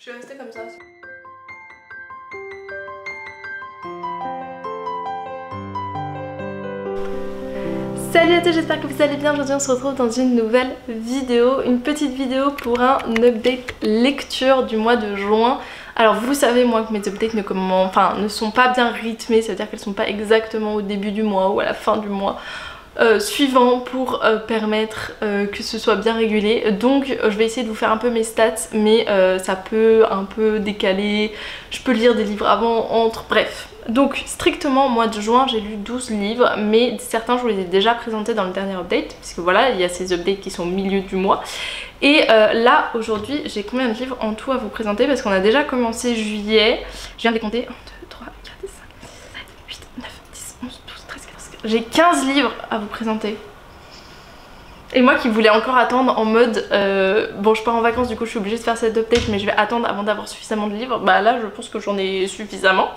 Je vais rester comme ça. Salut à tous, j'espère que vous allez bien. Aujourd'hui on se retrouve dans une nouvelle vidéo, une petite vidéo pour un update lecture du mois de juin. Alors vous savez moi que mes updates ne sont pas bien rythmés, c'est à dire qu'elles sont pas exactement au début du mois ou à la fin du mois suivant pour permettre que ce soit bien régulé. Donc je vais essayer de vous faire un peu mes stats, mais ça peut un peu décaler, je peux lire des livres avant, entre, bref. Donc strictement au mois de juin j'ai lu 12 livres, mais certains je vous les ai déjà présentés dans le dernier update, puisque voilà il y a ces updates qui sont au milieu du mois. Et là aujourd'hui j'ai combien de livres en tout à vous présenter, parce qu'on a déjà commencé juillet. Je viens de les compter, 1, 2, 3, 4, 5, 6, 7, 8, 9, 10, 11, 12, 13, 14, 15. J'ai 15 livres à vous présenter. Et moi qui voulais encore attendre en mode bon je pars en vacances, du coup je suis obligée de faire cette update, mais je vais attendre avant d'avoir suffisamment de livres. Bah là je pense que j'en ai suffisamment.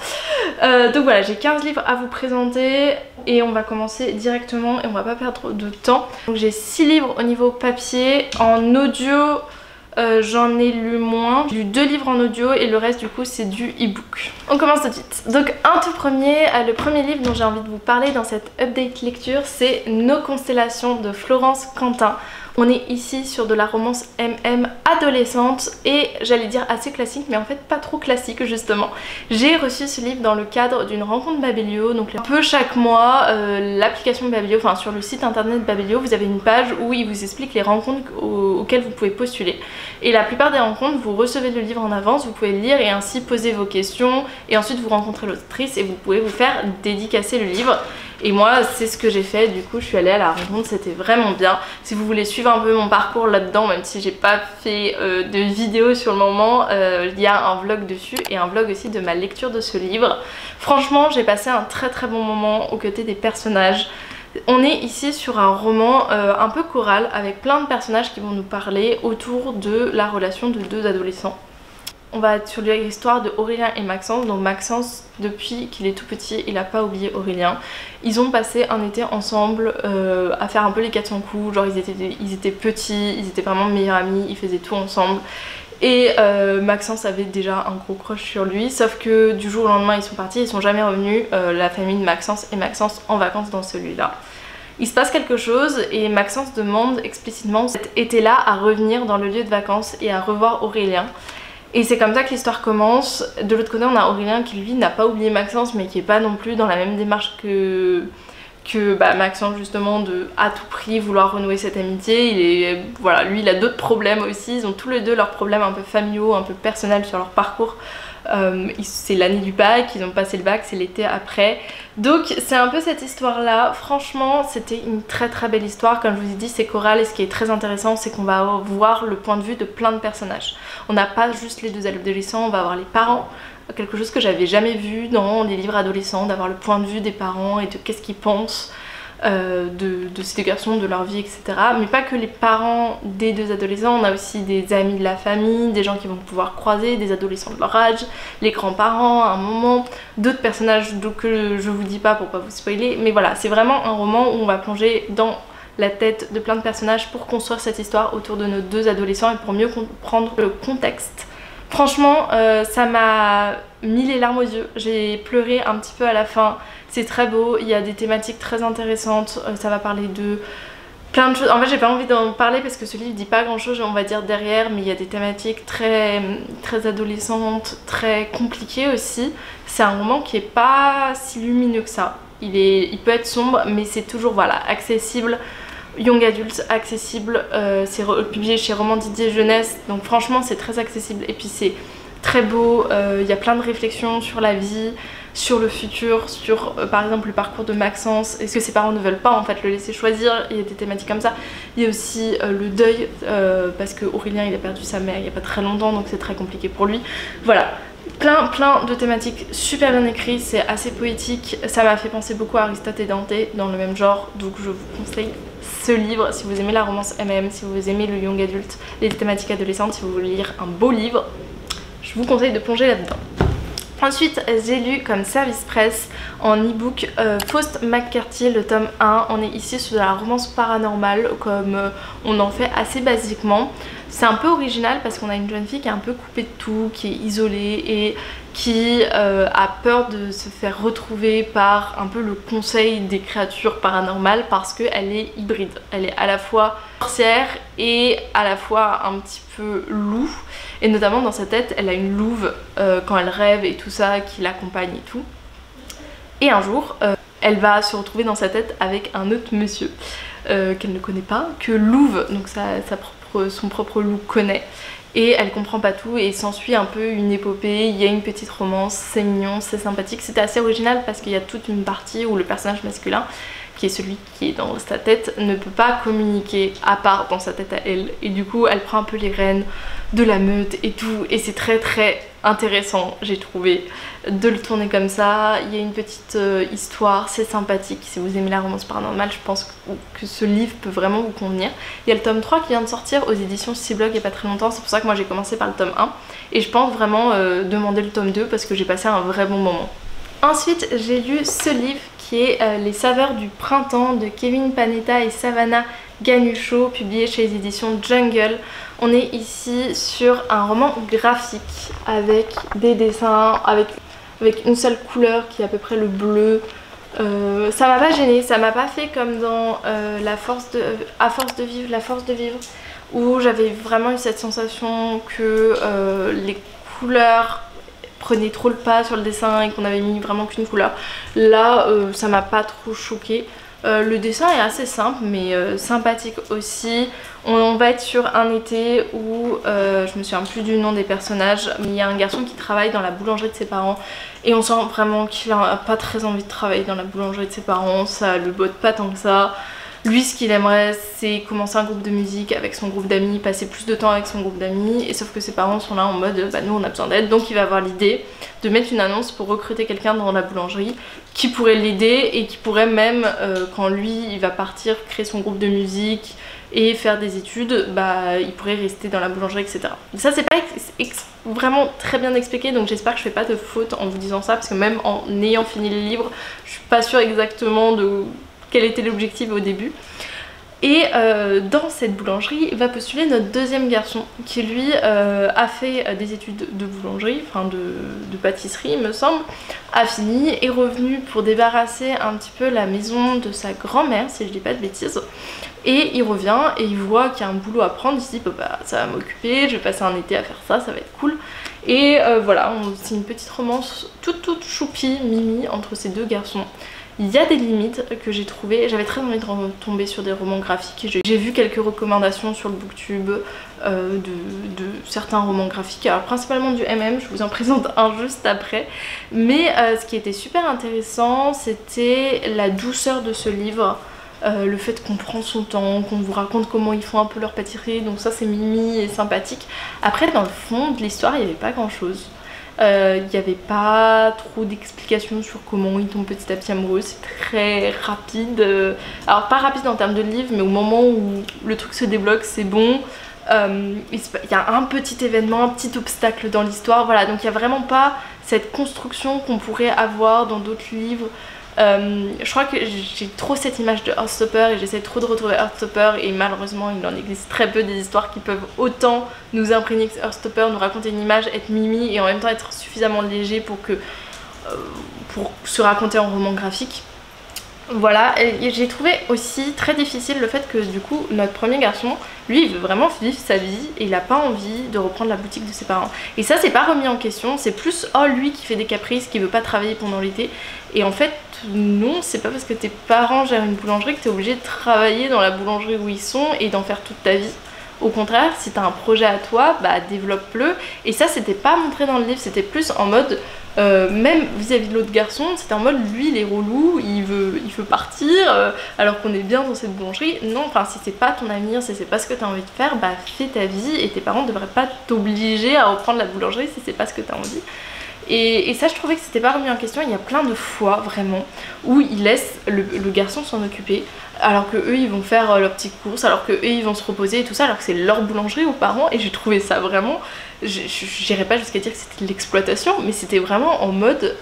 Donc voilà, j'ai 15 livres à vous présenter et on va commencer directement et on va pas perdre de temps. Donc j'ai 6 livres au niveau papier. En audio j'en ai lu moins. J'ai lu 2 livres en audio et le reste du coup c'est du e-book. On commence tout de suite. Donc le premier livre dont j'ai envie de vous parler dans cette update lecture, c'est Nos constellations de Florence Quentin. On est ici sur de la romance MM adolescente et j'allais dire assez classique, mais en fait pas trop classique justement. J'ai reçu ce livre dans le cadre d'une rencontre Babelio, donc un peu chaque mois l'application Babelio, enfin sur le site internet Babelio, vous avez une page où il vous explique les rencontres auxquelles vous pouvez postuler. Et la plupart des rencontres, vous recevez le livre en avance, vous pouvez le lire et ainsi poser vos questions et ensuite vous rencontrez l'autrice et vous pouvez vous faire dédicacer le livre. Et moi c'est ce que j'ai fait, du coup je suis allée à la rencontre, c'était vraiment bien. Si vous voulez suivre un peu mon parcours là-dedans, même si j'ai pas fait de vidéo sur le moment, il y a un vlog dessus et un vlog aussi de ma lecture de ce livre. Franchement j'ai passé un très bon moment aux côtés des personnages. On est ici sur un roman un peu choral avec plein de personnages qui vont nous parler autour de la relation de deux adolescents. On va être sur l'histoire de Aurélien et Maxence. Donc Maxence, depuis qu'il est tout petit, il n'a pas oublié Aurélien. Ils ont passé un été ensemble à faire un peu les 400 coups. Genre ils étaient petits, ils étaient vraiment meilleurs amis, ils faisaient tout ensemble. Et Maxence avait déjà un gros crush sur lui, sauf que du jour au lendemain ils sont partis, ils sont jamais revenus, la famille de Maxence et Maxence en vacances dans celui-là. Il se passe quelque chose et Maxence demande explicitement cet été-là à revenir dans le lieu de vacances et à revoir Aurélien. Et c'est comme ça que l'histoire commence. De l'autre côté on a Aurélien qui lui n'a pas oublié Maxence, mais qui est pas non plus dans la même démarche que Maxence, justement, de à tout prix vouloir renouer cette amitié. Voilà, lui il a d'autres problèmes aussi, ils ont tous les deux leurs problèmes un peu familiaux, un peu personnels sur leur parcours. C'est l'année du bac, ils ont passé le bac, c'est l'été après. Donc c'est un peu cette histoire là. Franchement c'était une très belle histoire. Comme je vous ai dit c'est choral et ce qui est très intéressant c'est qu'on va voir le point de vue de plein de personnages. On n'a pas juste les deux adolescents, on va avoir les parents. Quelque chose que j'avais jamais vu dans les livres adolescents, d'avoir le point de vue des parents et de qu'est-ce qu'ils pensent de ces deux garçons, de leur vie, etc. Mais pas que les parents des deux adolescents, on a aussi des amis de la famille, des gens qui vont pouvoir croiser, des adolescents de leur âge, les grands-parents à un moment, d'autres personnages que je vous dis pas pour pas vous spoiler, mais voilà, c'est vraiment un roman où on va plonger dans la tête de plein de personnages pour construire cette histoire autour de nos deux adolescents et pour mieux comprendre le contexte. Franchement ça m'a mis les larmes aux yeux, j'ai pleuré un petit peu à la fin, c'est très beau, il y a des thématiques très intéressantes, ça va parler de plein de choses. En fait j'ai pas envie d'en parler parce que ce livre dit pas grand chose on va dire derrière, mais il y a des thématiques très adolescentes, très compliquées aussi. C'est un roman qui est pas si lumineux que ça, il peut être sombre mais c'est toujours voilà accessible. Young adulte, accessible, c'est publié chez Roman Didier Jeunesse, donc franchement c'est très accessible et puis c'est très beau, il y a plein de réflexions sur la vie, sur le futur, sur par exemple le parcours de Maxence, est-ce que ses parents ne veulent pas en fait le laisser choisir, il y a des thématiques comme ça. Il y a aussi le deuil, parce que Aurélien il a perdu sa mère il n'y a pas très longtemps donc c'est très compliqué pour lui, voilà. Plein de thématiques super bien écrites, c'est assez poétique, ça m'a fait penser beaucoup à Aristote et Dante dans le même genre, donc je vous conseille ce livre si vous aimez la romance MM, si vous aimez le young adulte, les thématiques adolescentes, si vous voulez lire un beau livre, je vous conseille de plonger là-dedans. Ensuite j'ai lu comme service presse en e-book Faust McCarthy le tome 1, on est ici sur la romance paranormale comme on en fait assez basiquement. c'est un peu original parce qu'on a une jeune fille qui est un peu coupée de tout, qui est isolée et qui a peur de se faire retrouver par un peu le conseil des créatures paranormales parce qu'elle est hybride. Elle est à la fois sorcière et à la fois un petit peu loup. Et notamment dans sa tête, elle a une louve quand elle rêve et tout ça qui l'accompagne et tout. Et un jour, elle va se retrouver dans sa tête avec un autre monsieur qu'elle ne connaît pas, que Louve, donc son propre loup, connaît. Et elle comprend pas tout et s'ensuit un peu une épopée, il y a une petite romance, c'est mignon, c'est sympathique. C'était assez original parce qu'il y a toute une partie où le personnage masculin, qui est celui qui est dans sa tête, ne peut pas communiquer à part dans sa tête à elle. Et du coup elle prend un peu les rênes de la meute et tout, et c'est très intéressant, j'ai trouvé, de le tourner comme ça. Il y a une petite histoire, c'est sympathique. Si vous aimez la romance paranormale, je pense que ce livre peut vraiment vous convenir. Il y a le tome 3 qui vient de sortir aux éditions Ciblog il n'y a pas très longtemps, c'est pour ça que moi j'ai commencé par le tome 1 et je pense vraiment demander le tome 2 parce que j'ai passé un vrai bon moment. Ensuite j'ai lu ce livre qui est Les saveurs du printemps de Kevin Panetta et Savannah Ganucheau, publié chez les éditions Jungle. On est ici sur un roman graphique avec des dessins, avec une seule couleur qui est à peu près le bleu. Ça m'a pas gêné, ça m'a pas fait comme dans À force de vivre, où j'avais vraiment eu cette sensation que les couleurs prenaient trop le pas sur le dessin et qu'on avait mis vraiment qu'une couleur. Là ça m'a pas trop choqué. Le dessin est assez simple mais sympathique aussi. On va être sur un été où je me souviens plus du nom des personnages, mais il y a un garçon qui travaille dans la boulangerie de ses parents et on sent vraiment qu'il a pas très envie de travailler dans la boulangerie de ses parents, ça le botte pas tant que ça. Lui, ce qu'il aimerait, c'est commencer un groupe de musique avec son groupe d'amis, passer plus de temps avec son groupe d'amis, et sauf que ses parents sont là en mode bah nous on a besoin d'aide, donc il va avoir l'idée de mettre une annonce pour recruter quelqu'un dans la boulangerie qui pourrait l'aider et qui pourrait même quand lui il va partir créer son groupe de musique et faire des études, bah il pourrait rester dans la boulangerie, etc. Ça c'est pas vraiment très bien expliqué, donc j'espère que je fais pas de faute en vous disant ça, parce que même en ayant fini le livre, je suis pas sûre exactement de quel était l'objectif au début. Et dans cette boulangerie va postuler notre deuxième garçon qui lui a fait des études de boulangerie, enfin de pâtisserie il me semble, a fini, est revenu pour débarrasser un petit peu la maison de sa grand-mère si je dis pas de bêtises. Et il revient et il voit qu'il y a un boulot à prendre, il se dit bah ça va m'occuper, je vais passer un été à faire ça, ça va être cool. Et voilà, c'est une petite romance toute choupie, mimi entre ces deux garçons. Il y a des limites que j'ai trouvées, j'avais très envie de retomber sur des romans graphiques. J'ai vu quelques recommandations sur le booktube de certains romans graphiques, alors principalement du MM, je vous en présente un juste après. Mais ce qui était super intéressant, c'était la douceur de ce livre. Le fait qu'on prend son temps, qu'on vous raconte comment ils font un peu leur pâtisserie, donc ça c'est mimi et sympathique. Après dans le fond de l'histoire il n'y avait pas grand chose. Il n'y avait pas trop d'explications sur comment ils tombent petit à petit amoureux, c'est très rapide. Alors pas rapide en termes de livre, mais au moment où le truc se débloque c'est bon. Il y a un petit événement, un petit obstacle dans l'histoire, voilà, donc il n'y a vraiment pas cette construction qu'on pourrait avoir dans d'autres livres. Je crois que j'ai trop cette image de Heartstopper et j'essaie trop de retrouver Heartstopper, et malheureusement il en existe très peu des histoires qui peuvent autant nous imprégner que Heartstopper, nous raconter une image, être mimi et en même temps être suffisamment léger pour se raconter en roman graphique. Voilà, et j'ai trouvé aussi très difficile le fait que du coup notre premier garçon, lui il veut vraiment vivre sa vie et il n'a pas envie de reprendre la boutique de ses parents. Et ça c'est pas remis en question, c'est plus oh lui qui fait des caprices, qui veut pas travailler pendant l'été. Et en fait non, c'est pas parce que tes parents gèrent une boulangerie que t'es obligé de travailler dans la boulangerie où ils sont et d'en faire toute ta vie. Au contraire, si t'as un projet à toi, bah développe-le. Et ça c'était pas montré dans le livre, c'était plus en mode même vis-à-vis de l'autre garçon, c'était en mode lui il est relou, il veut partir alors qu'on est bien dans cette boulangerie. Non, enfin si c'est pas ton avenir, si c'est pas ce que t'as envie de faire, bah fais ta vie et tes parents devraient pas t'obliger à reprendre la boulangerie si c'est pas ce que t'as envie. Et ça je trouvais que c'était pas remis en question. Il y a plein de fois vraiment où ils laissent le garçon s'en occuper alors que eux ils vont faire leurs petites courses, alors que eux ils vont se reposer et tout ça, alors que c'est leur boulangerie aux parents. Et j'ai trouvé ça vraiment, j'irais pas jusqu'à dire que c'était de l'exploitation, mais c'était vraiment en mode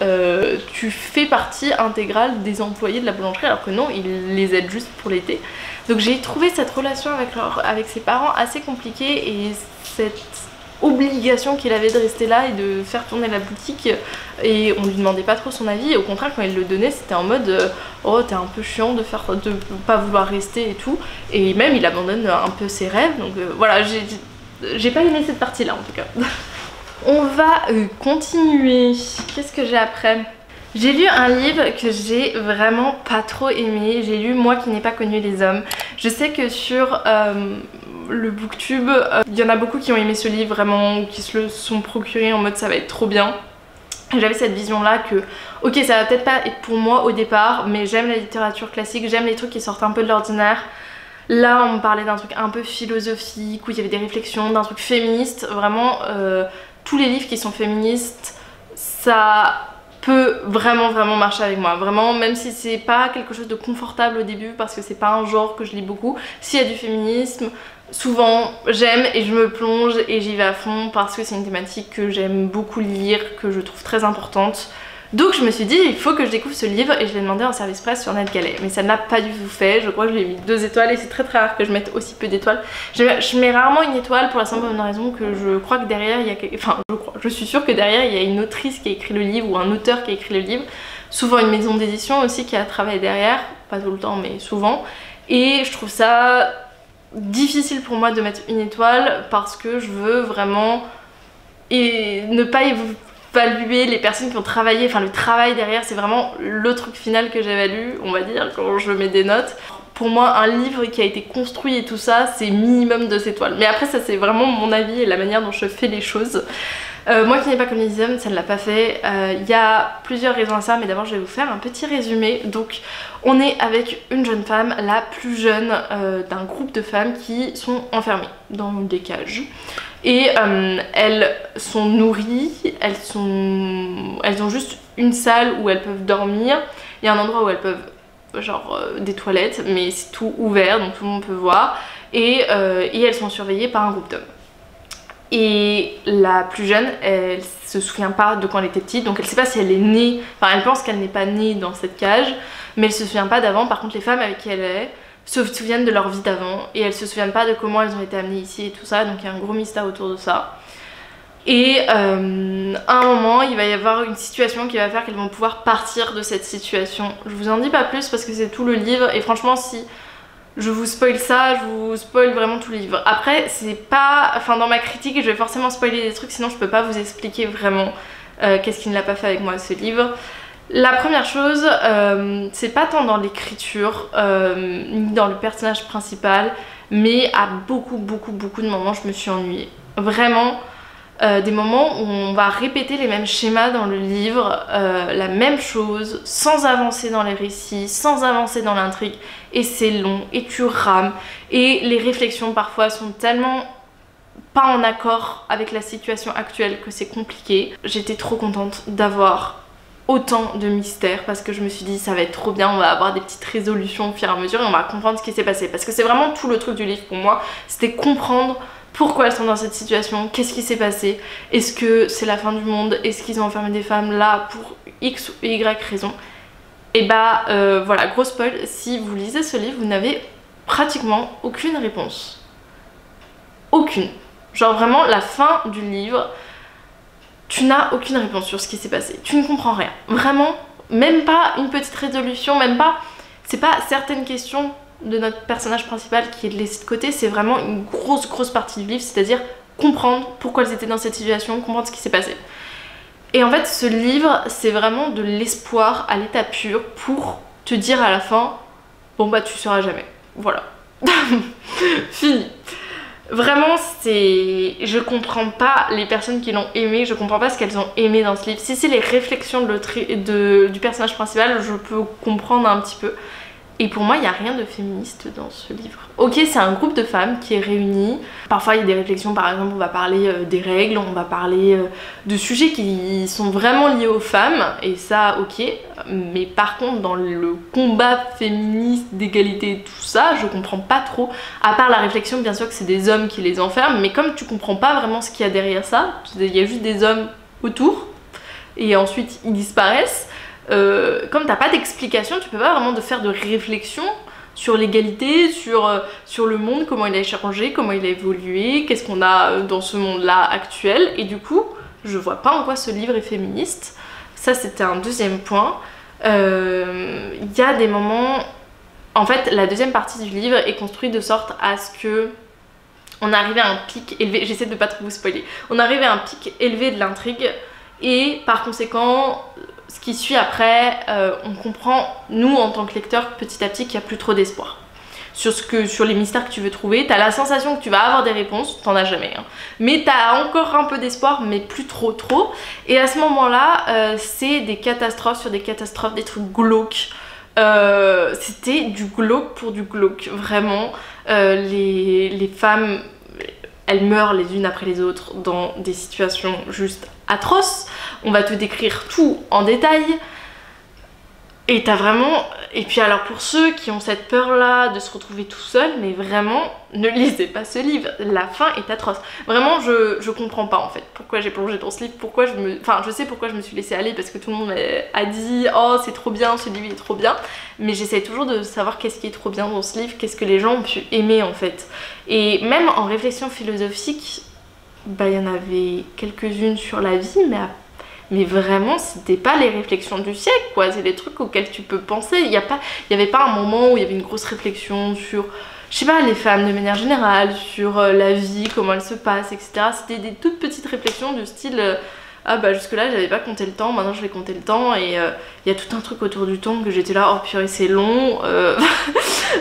tu fais partie intégrale des employés de la boulangerie, alors que non, ils les aident juste pour l'été. Donc j'ai trouvé cette relation avec ses parents assez compliquée, et cette obligation qu'il avait de rester là et de faire tourner la boutique, et on lui demandait pas trop son avis. Au contraire, quand il le donnait, c'était en mode oh t'es un peu chiant de pas vouloir rester et tout, et même il abandonne un peu ses rêves. Donc voilà, j'ai pas aimé cette partie là en tout cas. On va continuer. Qu'est-ce que j'ai après? J'ai lu un livre que j'ai vraiment pas trop aimé. J'ai lu Moi qui n'ai pas connu les hommes. Je sais que sur le booktube, il y en a beaucoup qui ont aimé ce livre vraiment, ou qui se le sont procurés en mode ça va être trop bien. J'avais cette vision là que ok, ça va peut-être pas être pour moi au départ, mais j'aime la littérature classique, j'aime les trucs qui sortent un peu de l'ordinaire. Là on me parlait d'un truc un peu philosophique où il y avait des réflexions, d'un truc féministe. Vraiment tous les livres qui sont féministes, ça peut vraiment marcher avec moi, vraiment, même si c'est pas quelque chose de confortable au début parce que c'est pas un genre que je lis beaucoup. S'il y a du féminisme, souvent j'aime et je me plonge et j'y vais à fond parce que c'est une thématique que j'aime beaucoup lire, que je trouve très importante. Donc je me suis dit il faut que je découvre ce livre, et je l'ai demandé en service presse sur NetGalley, mais ça n'a pas du tout fait. Je crois que je lui ai mis 2 étoiles, et c'est très rare que je mette aussi peu d'étoiles. Je mets rarement une étoile pour la simple bonne raison que je crois que derrière il y a je suis sûre que derrière il y a une autrice qui a écrit le livre ou un auteur qui a écrit le livre, souvent une maison d'édition aussi qui a travaillé derrière, pas tout le temps mais souvent, et je trouve ça difficile pour moi de mettre une étoile parce que je veux vraiment ne pas évaluer les personnes qui ont travaillé, enfin le travail derrière. C'est vraiment le truc final que j'évalue, on va dire, quand je mets des notes. Pour moi, un livre qui a été construit et tout ça, c'est minimum 2 étoiles. Mais après, ça c'est vraiment mon avis et la manière dont je fais les choses. Moi qui n'ai pas connu les hommes, ça ne l'a pas fait. Il y a plusieurs raisons à ça, mais d'abord je vais vous faire un petit résumé. Donc on est avec une jeune femme, la plus jeune d'un groupe de femmes qui sont enfermées dans des cages. Et elles sont nourries, elles ont juste une salle où elles peuvent dormir. Il y a un endroit où elles peuvent, genre des toilettes, mais c'est tout ouvert donc tout le monde peut voir. Et elles sont surveillées par un groupe d'hommes. Et la plus jeune, elle se souvient pas de quand elle était petite, donc elle sait pas si elle est née, enfin elle pense qu'elle n'est pas née dans cette cage, mais elle se souvient pas d'avant. Par contre les femmes avec qui elle est se souviennent de leur vie d'avant, et elles se souviennent pas de comment elles ont été amenées ici et tout ça, donc il y a un gros mystère autour de ça. Et à un moment il va y avoir une situation qui va faire qu'elles vont pouvoir partir de cette situation. Je vous en dis pas plus parce que c'est tout le livre, et franchement si je vous spoil ça, je vous spoil vraiment tout le livre. Après c'est pas, enfin dans ma critique je vais forcément spoiler des trucs, sinon je peux pas vous expliquer vraiment qu'est-ce qui ne l'a pas fait avec moi ce livre. La première chose, c'est pas tant dans l'écriture ni dans le personnage principal, mais à beaucoup de moments je me suis ennuyée. Vraiment des moments où on va répéter les mêmes schémas dans le livre, la même chose, sans avancer dans les récits, sans avancer dans l'intrigue, et c'est long, et tu rames, et les réflexions parfois sont tellement pas en accord avec la situation actuelle que c'est compliqué. J'étais trop contente d'avoir autant de mystères parce que je me suis dit ça va être trop bien, on va avoir des petites résolutions au fur et à mesure et on va comprendre ce qui s'est passé, parce que c'est vraiment tout le truc du livre pour moi, c'était comprendre pourquoi elles sont dans cette situation, qu'est-ce qui s'est passé, est-ce que c'est la fin du monde, est-ce qu'ils ont enfermé des femmes là pour X ou Y raison. Et bah voilà, gros spoil, si vous lisez ce livre vous n'avez pratiquement aucune réponse, aucune, genre vraiment la fin du livre tu n'as aucune réponse sur ce qui s'est passé, tu ne comprends rien, vraiment, même pas une petite résolution, même pas, c'est pas certaines questions de notre personnage principal qui est laissé de côté, c'est vraiment une grosse partie du livre, c'est-à-dire comprendre pourquoi elles étaient dans cette situation, comprendre ce qui s'est passé. Et en fait ce livre c'est vraiment de l'espoir à l'état pur pour te dire à la fin bon bah tu sauras jamais, voilà. Fini. Vraiment c'est... je comprends pas les personnes qui l'ont aimé, je comprends pas ce qu'elles ont aimé dans ce livre. Si c'est les réflexions du personnage principal, je peux comprendre un petit peu. Et pour moi, il n'y a rien de féministe dans ce livre. Ok, c'est un groupe de femmes qui est réuni. Parfois, il y a des réflexions, par exemple, on va parler des règles, on va parler de sujets qui sont vraiment liés aux femmes, et ça, ok. Mais par contre, dans le combat féministe, d'égalité, tout ça, je comprends pas trop. À part la réflexion, bien sûr que c'est des hommes qui les enferment, mais comme tu comprends pas vraiment ce qu'il y a derrière ça, il y a juste des hommes autour, et ensuite ils disparaissent. Comme t'as pas d'explication, tu peux pas vraiment faire de réflexion sur l'égalité, sur le monde, comment il a changé, comment il a évolué, qu'est-ce qu'on a dans ce monde-là actuel. Et du coup, je vois pas en quoi ce livre est féministe. Ça, c'était un deuxième point. Il y a des moments... En fait, la deuxième partie du livre est construite de sorte à ce que on arrive à un pic élevé. J'essaie de pas trop vous spoiler. On arrive à un pic élevé de l'intrigue et par conséquent... Ce qui suit après, on comprend, nous en tant que lecteurs, petit à petit qu'il n'y a plus trop d'espoir. Sur les mystères que tu veux trouver, t'as la sensation que tu vas avoir des réponses, t'en as jamais. Hein. Mais t'as encore un peu d'espoir, mais plus trop. Et à ce moment-là, c'est des catastrophes sur des catastrophes, des trucs glauques. C'était du glauque pour du glauque, vraiment. Les femmes, elles meurent les unes après les autres dans des situations juste atroces. On va te décrire tout en détail. Et t'as vraiment... Et puis alors pour ceux qui ont cette peur-là de se retrouver tout seul, mais vraiment, ne lisez pas ce livre. La fin est atroce. Vraiment, je comprends pas en fait pourquoi j'ai plongé dans ce livre, pourquoi je me... Enfin, je sais pourquoi je me suis laissée aller, parce que tout le monde a dit « Oh, c'est trop bien, ce livre il est trop bien ». Mais j'essaie toujours de savoir qu'est-ce qui est trop bien dans ce livre, qu'est-ce que les gens ont pu aimer en fait. Et même en réflexion philosophique, bah il y en avait quelques-unes sur la vie, mais vraiment, c'était pas les réflexions du siècle, quoi. C'est des trucs auxquels tu peux penser. Il y avait pas un moment où il y avait une grosse réflexion sur, je sais pas, les femmes de manière générale, sur la vie, comment elle se passe, etc. C'était des toutes petites réflexions du style, ah bah jusque-là, j'avais pas compté le temps, maintenant je vais compter le temps. Et il y a tout un truc autour du temps que j'étais là, oh purée, c'est long.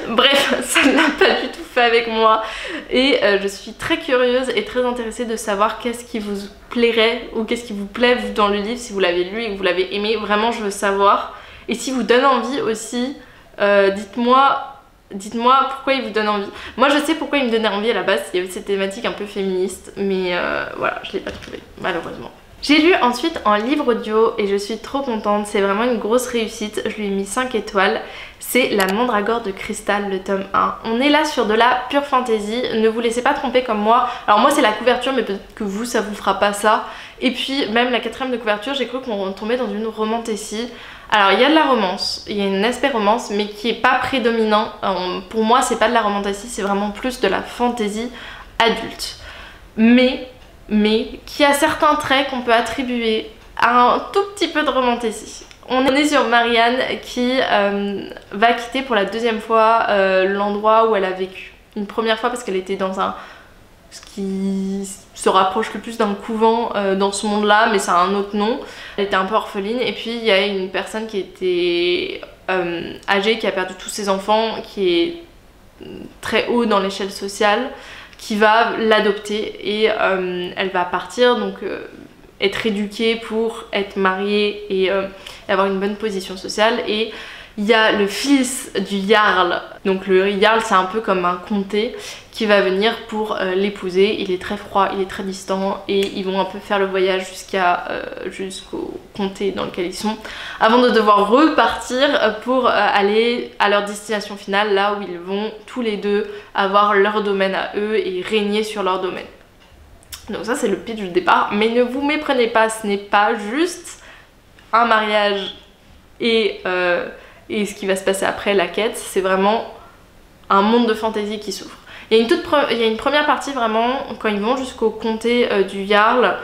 Bref, ça ne l'a pas du tout fait avec moi. Et je suis très curieuse et très intéressée de savoir qu'est-ce qui vous plairait ou qu'est-ce qui vous plaît dans le livre, si vous l'avez lu et que vous l'avez aimé. Vraiment, je veux savoir. Et si vous donne envie aussi, dites-moi pourquoi il vous donne envie. Moi, je sais pourquoi il me donnait envie à la base. Il y avait cette thématique un peu féministe, mais voilà, je l'ai pas trouvé, malheureusement. J'ai lu ensuite en livre audio et je suis trop contente, c'est vraiment une grosse réussite, je lui ai mis 5 étoiles. C'est La Mandragore de Cristal, le tome 1. On est là sur de la pure fantasy, ne vous laissez pas tromper comme moi. Alors moi c'est la couverture, mais peut-être que vous, ça vous fera pas ça. Et puis même la quatrième de couverture, j'ai cru qu'on tombait dans une romantécie. Alors il y a de la romance, il y a un aspect romance, mais qui est pas prédominant. Pour moi c'est pas de la romantécie, c'est vraiment plus de la fantasy adulte. Mais qui a certains traits qu'on peut attribuer à un tout petit peu de romantécie. On est sur Marianne qui va quitter pour la deuxième fois l'endroit où elle a vécu. Une première fois parce qu'elle était dans ce qui se rapproche le plus d'un couvent dans ce monde-là, mais ça a un autre nom. Elle était un peu orpheline et puis il y a une personne qui était âgée, qui a perdu tous ses enfants, qui est très haut dans l'échelle sociale, qui va l'adopter et elle va partir, donc être éduquée pour être mariée et avoir une bonne position sociale. Et il y a le fils du Jarl, donc le Jarl c'est un peu comme un comté, qui va venir pour l'épouser. Il est très froid, il est très distant et ils vont un peu faire le voyage jusqu'au comté dans lequel ils sont, avant de devoir repartir pour aller à leur destination finale, là où ils vont tous les deux avoir leur domaine à eux et régner sur leur domaine. Donc ça c'est le pitch du départ, mais ne vous méprenez pas, ce n'est pas juste un mariage et ce qui va se passer après, la quête. C'est vraiment un monde de fantaisie qui s'ouvre. Il y a une première partie vraiment quand ils vont jusqu'au comté du Jarl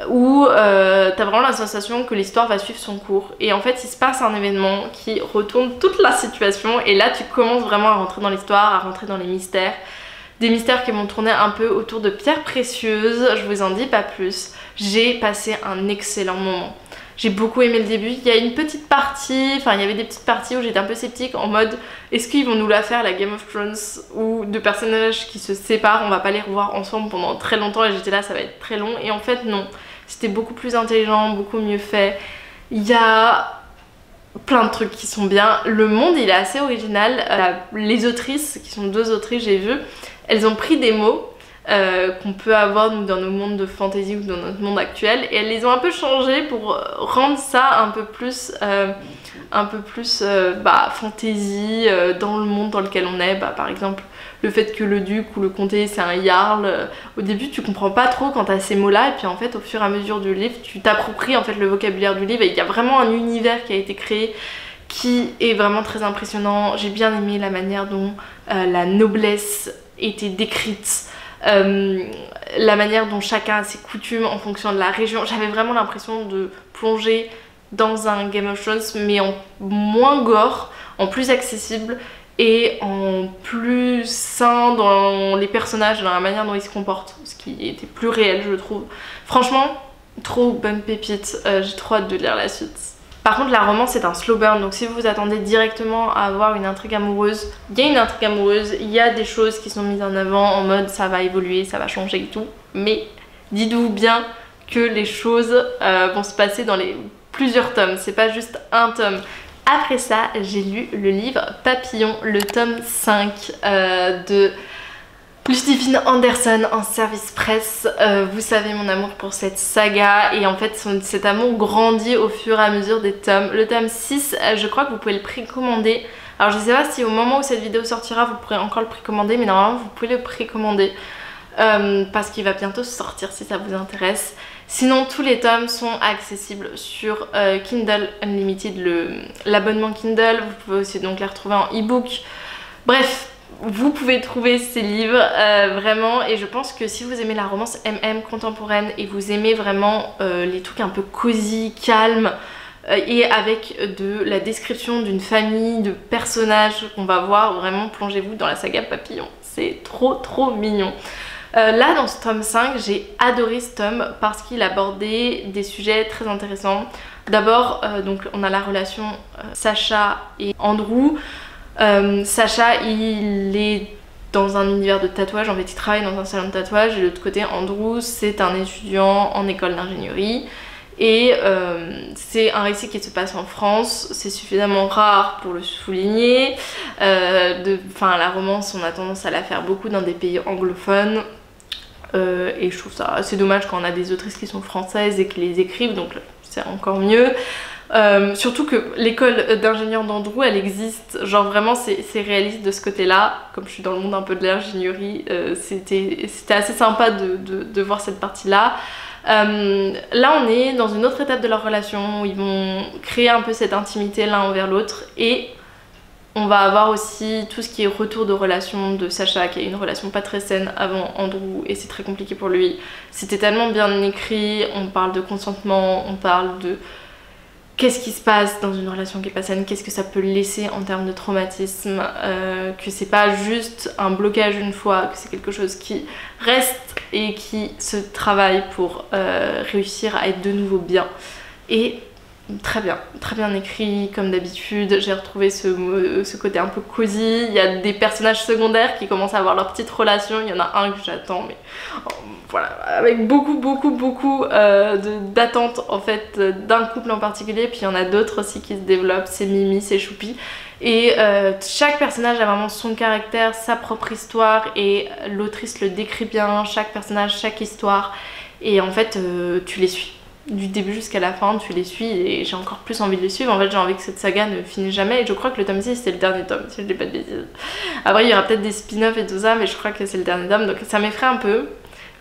où t'as vraiment la sensation que l'histoire va suivre son cours. Et en fait il se passe un événement qui retourne toute la situation et là tu commences vraiment à rentrer dans l'histoire, à rentrer dans les mystères. Des mystères qui vont tourner un peu autour de pierres précieuses, je vous en dis pas plus. J'ai passé un excellent moment. J'ai beaucoup aimé le début. Il y a une petite partie, enfin il y avait des petites parties où j'étais un peu sceptique en mode est-ce qu'ils vont nous la faire la Game of Thrones où deux personnages qui se séparent, on va pas les revoir ensemble pendant très longtemps, et j'étais là ça va être très long, et en fait non. C'était beaucoup plus intelligent, beaucoup mieux fait. Il y a plein de trucs qui sont bien. Le monde il est assez original. Les autrices, qui sont 2 autrices j'ai vu, elles ont pris des mots qu'on peut avoir nous, dans nos mondes de fantasy ou dans notre monde actuel, et elles les ont un peu changés pour rendre ça un peu plus fantasy dans le monde dans lequel on est. Par exemple le fait que le duc ou le comté c'est un jarl, au début tu comprends pas trop quand t'as ces mots là, et puis en fait au fur et à mesure du livre tu t'appropries en fait le vocabulaire du livre, et il y a vraiment un univers qui a été créé qui est vraiment très impressionnant. J'ai bien aimé la manière dont la noblesse était décrite, la manière dont chacun a ses coutumes en fonction de la région. J'avais vraiment l'impression de plonger dans un Game of Thrones, mais en moins gore, en plus accessible et en plus sain dans les personnages, dans la manière dont ils se comportent, ce qui était plus réel je trouve. Franchement, trop bonne pépite, j'ai trop hâte de lire la suite. Par contre la romance c'est un slow burn, donc si vous vous attendez directement à avoir une intrigue amoureuse, il y a une intrigue amoureuse, il y a des choses qui sont mises en avant en mode ça va évoluer, ça va changer et tout, mais dites-vous bien que les choses vont se passer dans les plusieurs tomes, c'est pas juste un tome. Après ça, j'ai lu le livre Papillon, le tome 5 de Ludivine Anderson en service presse. Vous savez mon amour pour cette saga, et en fait cet amour grandit au fur et à mesure des tomes. Le tome 6, je crois que vous pouvez le précommander. Alors je sais pas si au moment où cette vidéo sortira vous pourrez encore le précommander, mais normalement vous pouvez le précommander parce qu'il va bientôt sortir si ça vous intéresse. Sinon tous les tomes sont accessibles sur Kindle Unlimited, l'abonnement Kindle. Vous pouvez aussi donc les retrouver en e-book. Bref, vous pouvez trouver ces livres vraiment, et je pense que si vous aimez la romance MM contemporaine et vous aimez vraiment les trucs un peu cosy, calmes, et avec de la description d'une famille, de personnages qu'on va voir, vraiment plongez-vous dans la saga Papillon. C'est trop mignon. Là dans ce tome 5 j'ai adoré ce tome parce qu'il abordait des sujets très intéressants. D'abord donc on a la relation Sacha et Andrew. Sacha il est dans un univers de tatouage, en fait il travaille dans un salon de tatouage, et de l'autre côté Andrew c'est un étudiant en école d'ingénierie, et c'est un récit qui se passe en France. C'est suffisamment rare pour le souligner. La romance on a tendance à la faire beaucoup dans des pays anglophones, et je trouve ça assez dommage quand on a des autrices qui sont françaises et qui les écrivent, donc c'est encore mieux. Surtout que l'école d'ingénieur d'Andrew elle existe, genre vraiment c'est réaliste de ce côté là. Comme je suis dans le monde un peu de l'ingénierie, c'était assez sympa de voir cette partie là. Là on est dans une autre étape de leur relation où ils vont créer un peu cette intimité l'un envers l'autre, et on va avoir aussi tout ce qui est retour de relation de Sacha, qui a une relation pas très saine avant Andrew et c'est très compliqué pour lui. C'était tellement bien écrit, on parle de consentement, on parle de qu'est-ce qui se passe dans une relation qui est pas saine, qu'est-ce que ça peut laisser en termes de traumatisme, que c'est pas juste un blocage une fois, que c'est quelque chose qui reste et qui se travaille pour réussir à être de nouveau bien. Et très bien écrit comme d'habitude. J'ai retrouvé ce côté un peu cosy. Il y a des personnages secondaires qui commencent à avoir leur petite relation. Il y en a un que j'attends, mais voilà, avec beaucoup d'attentes en fait d'un couple en particulier. Puis il y en a d'autres aussi qui se développent, c'est Mimi, c'est Choupi. Et chaque personnage a vraiment son caractère, sa propre histoire, et l'autrice le décrit bien, chaque personnage, chaque histoire. Et en fait tu les suis. Du début jusqu'à la fin, tu les suis, et j'ai encore plus envie de les suivre. En fait j'ai envie que cette saga ne finisse jamais, et je crois que le tome 6 c'est le dernier tome, si je dis pas de bêtises. Après il y aura peut-être des spin-offs et tout ça, mais je crois que c'est le dernier tome, donc ça m'effraie un peu.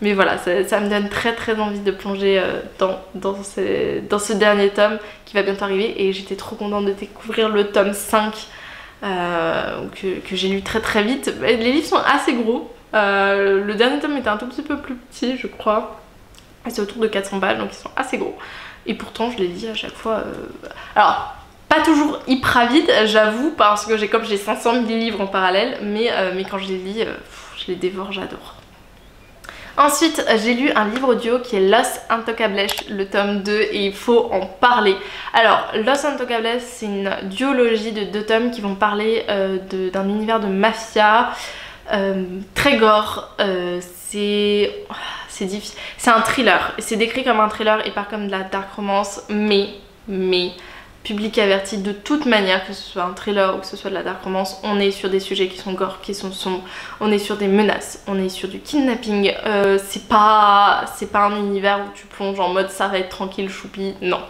Mais voilà, ça me donne très envie de plonger dans ce dernier tome qui va bientôt arriver, et j'étais trop contente de découvrir le tome 5 que j'ai lu très vite. Les livres sont assez gros, le dernier tome était un tout petit peu plus petit je crois. C'est autour de 400 pages, donc ils sont assez gros. Et pourtant je les lis à chaque fois. Alors, pas toujours hyper vite, j'avoue, parce que j'ai 500 000 livres en parallèle, mais quand je les lis, je les dévore, j'adore. Ensuite, j'ai lu un livre audio qui est Los Intocables, le tome 2, et il faut en parler. Alors, Los Intocables, c'est une duologie de 2 tomes qui vont parler d'un univers de mafia, très gore, c'est difficile. C'est un thriller, c'est décrit comme un thriller et pas comme de la dark romance, mais public averti de toute manière, que ce soit un thriller ou que ce soit de la dark romance, on est sur des sujets qui sont gore, qui sont sombres, on est sur des menaces, on est sur du kidnapping, c'est pas un univers où tu plonges en mode ça va être tranquille, choupi, non.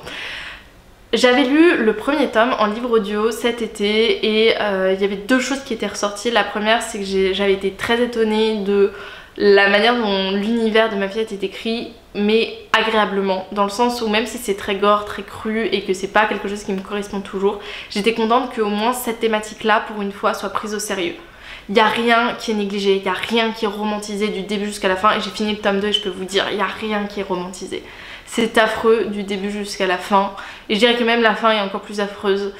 J'avais lu le premier tome en livre audio cet été et il y avait deux choses qui étaient ressorties. La première, c'est que j'avais été très étonnée de la manière dont l'univers de Mafia était écrit, mais agréablement, dans le sens où même si c'est très gore, très cru et que c'est pas quelque chose qui me correspond toujours, j'étais contente qu'au moins cette thématique-là, pour une fois, soit prise au sérieux. Il n'y a rien qui est négligé, il n'y a rien qui est romantisé du début jusqu'à la fin, et j'ai fini le tome 2 et je peux vous dire, il n'y a rien qui est romantisé. C'est affreux du début jusqu'à la fin, et je dirais que même la fin est encore plus affreuse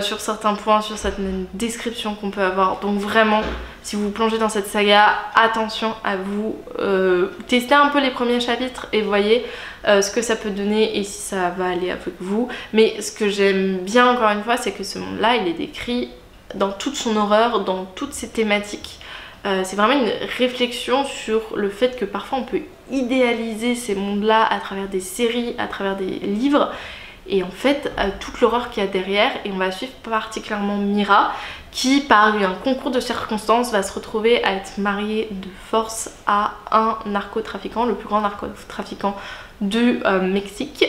sur certains points, sur certaines descriptions qu'on peut avoir. Donc vraiment, si vous vous plongez dans cette saga, attention à vous, testez un peu les premiers chapitres et voyez ce que ça peut donner et si ça va aller avec vous. Mais ce que j'aime bien encore une fois, c'est que ce monde-là, il est décrit dans toute son horreur, dans toutes ses thématiques. C'est vraiment une réflexion sur le fait que parfois on peut idéaliser ces mondes-là à travers des séries, à travers des livres, et en fait toute l'horreur qu'il y a derrière. Et on va suivre particulièrement Mira qui, par un concours de circonstances, va se retrouver à être mariée de force à un narcotrafiquant, le plus grand narcotrafiquant du Mexique.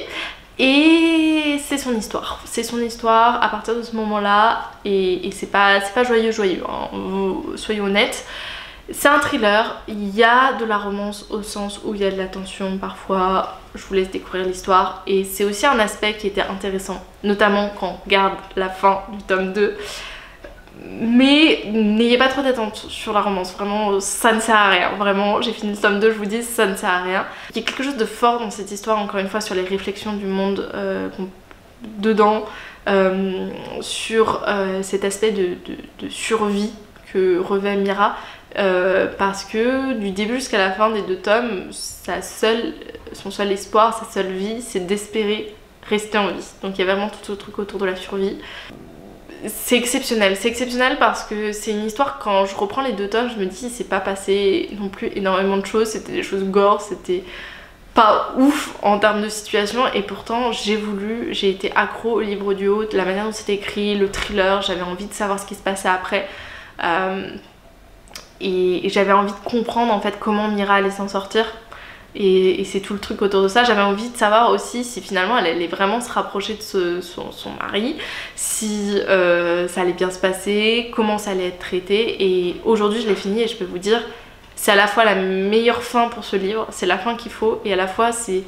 Et c'est son histoire à partir de ce moment-là, et c'est pas joyeux, hein, soyons honnêtes. C'est un thriller, il y a de la romance au sens où il y a de la tension parfois, je vous laisse découvrir l'histoire, et c'est aussi un aspect qui était intéressant, notamment quand on regarde la fin du tome 2. Mais n'ayez pas trop d'attente sur la romance, vraiment ça ne sert à rien, vraiment j'ai fini le tome 2, je vous dis ça ne sert à rien. Il y a quelque chose de fort dans cette histoire, encore une fois, sur les réflexions du monde dedans, sur cet aspect de survie que revêt Mira, parce que du début jusqu'à la fin des deux tomes, son seul espoir, sa seule vie, c'est d'espérer rester en vie. Donc il y a vraiment tout ce truc autour de la survie. C'est exceptionnel parce que c'est une histoire, quand je reprends les deux tomes, je me dis c'est pas passé non plus énormément de choses, c'était des choses gore, c'était pas ouf en termes de situation, et pourtant j'ai été accro au livre audio, de la manière dont c'était écrit, le thriller, j'avais envie de savoir ce qui se passait après, et j'avais envie de comprendre en fait comment Mira allait s'en sortir. Et c'est tout le truc autour de ça. J'avais envie de savoir aussi si finalement elle allait vraiment se rapprocher de son mari, si ça allait bien se passer, comment ça allait être traité. Et aujourd'hui je l'ai fini et je peux vous dire, c'est à la fois la meilleure fin pour ce livre, c'est la fin qu'il faut, et à la fois c'est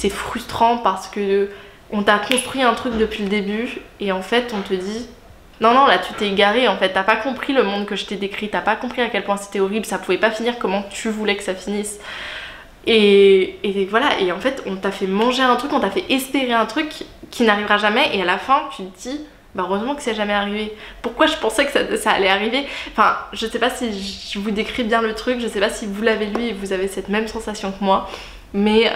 frustrant parce que on t'a construit un truc depuis le début et en fait on te dit non là tu t'es égaré, en fait t'as pas compris le monde que je t'ai décrit, t'as pas compris à quel point c'était horrible, ça pouvait pas finir comment tu voulais que ça finisse. Et voilà, et en fait on t'a fait manger un truc, on t'a fait espérer un truc qui n'arrivera jamais, et à la fin tu te dis bah heureusement que c'est jamais arrivé. Pourquoi je pensais que ça allait arriver? Enfin, je sais pas si je vous décris bien le truc, je sais pas si vous l'avez lu et vous avez cette même sensation que moi, mais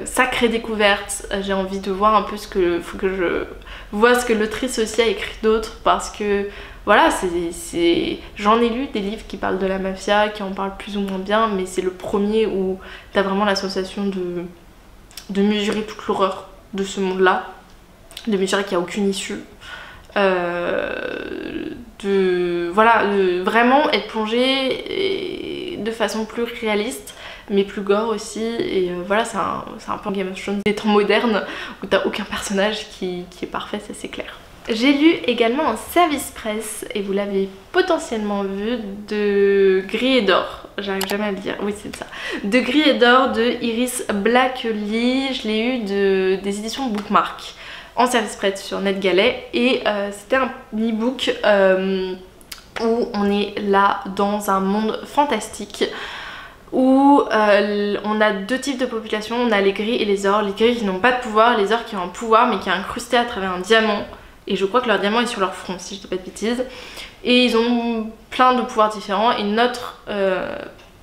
sacrée découverte. J'ai envie de voir un peu faut que je vois ce que l'autrice aussi a écrit d'autre, parce que voilà, j'en ai lu des livres qui parlent de la mafia, qui en parlent plus ou moins bien, mais c'est le premier où t'as vraiment la sensation de mesurer toute l'horreur de ce monde-là, de mesurer qu'il n'y a aucune issue, de vraiment être plongé de façon plus réaliste, mais plus gore aussi. Et voilà, c'est un peu Game of Thrones des temps modernes où t'as aucun personnage qui est parfait, ça c'est clair. J'ai lu également un service presse, et vous l'avez potentiellement vu, de Gris et d'Or, j'arrive jamais à le dire, oui c'est ça, de Gris et d'Or de Iris Blackley. Je l'ai eu des éditions Bookmark en service presse sur NetGalley, et c'était un e-book où on est là dans un monde fantastique où on a deux types de populations, on a les gris et les ors. Les gris qui n'ont pas de pouvoir, les ors qui ont un pouvoir mais qui est incrusté à travers un diamant, et je crois que leur diamant est sur leur front si je dis pas de bêtises, et ils ont plein de pouvoirs différents. Et notre